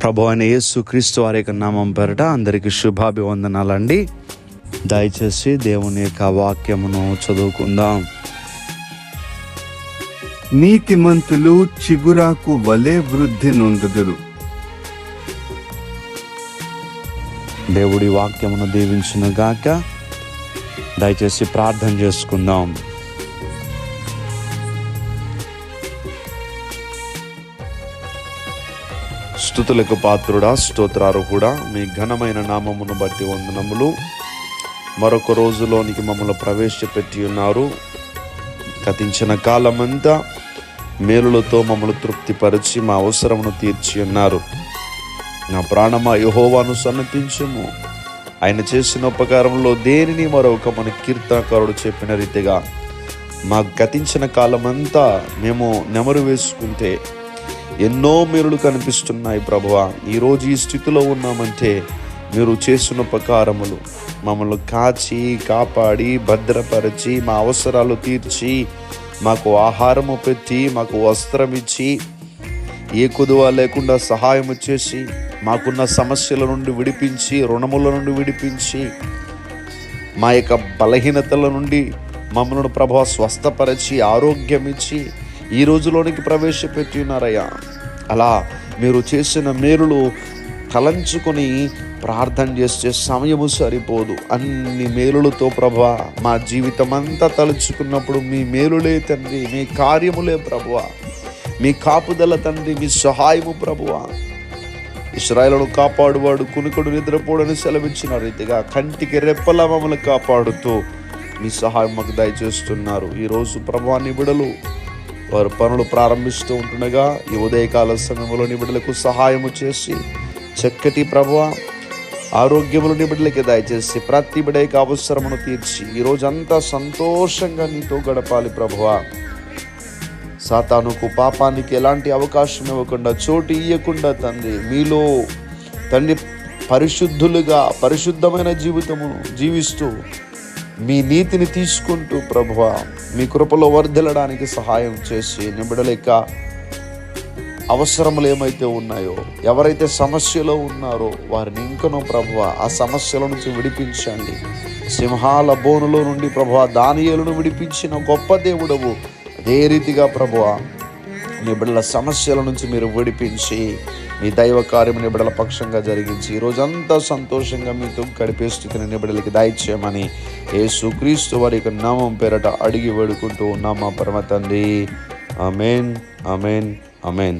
ప్రభు అయిన యేసుక్రీస్తు వారి యొక్క నామం పేరట అందరికీ శుభాభివందనాలండి. దయచేసి దేవుని యొక్క వాక్యమును చదువుకుందాం. నీతిమంతులు చిగురాకు వలె వృద్ధి నొందుదురు. దేవుడి వాక్యమును దీవించును గాక. దయచేసి ప్రార్థన చేసుకుందాం. స్తుతులకు పాత్రుడా, స్తోత్రార్హుడా, మీ ఘనమైన నామమును బట్టి వందనములు. మరొక రోజులోనికి మమ్మల్ని ప్రవేశపెట్టి ఉన్నారు. గతించిన కాలమంతా మేలులతో మమ్మల్ని తృప్తిపరిచి మా అవసరమును తీర్చి ఉన్నారు. నా ప్రాణమా యెహోవాను సన్నతించుము, ఆయన చేసిన ఉపకారంలో దేనిని మరొక మన కీర్తనకారుడు చెప్పిన రీతిగా మా గతించిన కాలమంతా మేము నెమరు వేసుకుంటే ఎన్నో మేలులు కనిపిస్తున్నాయి. ప్రభువా, ఈరోజు ఈ స్థితిలో ఉన్నామంటే మీరు చేసిన ఉపకారములు, మమ్మల్ని కాచి కాపాడి భద్రపరిచి మా అవసరాలు తీర్చి మాకు ఆహారము పెట్టి మాకు వస్త్రం ఇచ్చి ఏ కొదువ లేకుండా సహాయము చేసి మాకున్న సమస్యల నుండి విడిపించి, రుణముల నుండి విడిపించి, మా యొక్క బలహీనతల నుండి మమ్మల్ని ప్రభువా స్వస్థపరిచి ఆరోగ్యం ఇచ్చి ఈ రోజులోనికి ప్రవేశపెట్టి ఉన్నారయ్యా. అలా మీరు చేసిన మేలులు తలంచుకొని ప్రార్థన చేసే సమయము సరిపోదు. అన్ని మేలులతో ప్రభువా మా జీవితం అంతా తలుచుకున్నప్పుడు మీ మేలులే తండ్రి, మీ కార్యములే ప్రభువా, మీ కాపుదల తండ్రి, మీ సహాయము ప్రభువా. ఇశ్రాయేలును కాపాడువాడు కునుకుడు నిద్రపోడని సెలవించిన రీతిగా కంటికి రెప్పలా మమ్మల్ని కాపాడుతూ మీ సహాయం మాకు దయచేస్తున్నారు. ఈరోజు ప్రభువా నిబిడలు వారు పనులు ప్రారంభిస్తూ ఉంటుండగా ఈ ఉదయకాల సమయంలో నిబిడలకు సహాయము చేసి చక్కటి ప్రభువా ఆరోగ్యములు నిబిడలకి దయచేసి ప్రతి బిడ్డకి అవసరమును తీర్చి ఈరోజంతా సంతోషంగా నీతో గడపాలి ప్రభువా. సాతానుకు పాపానికి ఎలాంటి అవకాశం ఇవ్వకుండా, చోటు ఇవ్వకుండా తండ్రి మీలో తండ్రి పరిశుద్ధులుగా పరిశుద్ధమైన జీవితమును జీవిస్తూ మీ నీతిని తీసుకుంటూ ప్రభువా మీ కృపలో వర్ధిల్లడానికి సహాయం చేసి నిబిడల యొక్క అవసరములు ఏమైతే ఉన్నాయో, ఎవరైతే సమస్యలో ఉన్నారో వారిని ఇంకనూ ప్రభువా ఆ సమస్యల నుంచి విడిపించండి. సింహాల బోనులో నుండి ప్రభువా దానియేలును విడిపించిన గొప్ప దేవుడవు. అదే రీతిగా ప్రభువా నిబిడల సమస్యల నుంచి మీరు విడిపించి మీ దైవ కార్యము నిబిడల పక్షంగా జరిగించి ఈరోజంతా సంతోషంగా మీతో గడిపే స్థితిని నిబిడలకి దయచేయమని యేసుక్రీస్తు వారి యొక్క నామం పేరట అడిగి వేడుకుంటూ ఉన్నాం మా పరమ తండ్రి. ఆమేన్, ఆమేన్, ఆమేన్.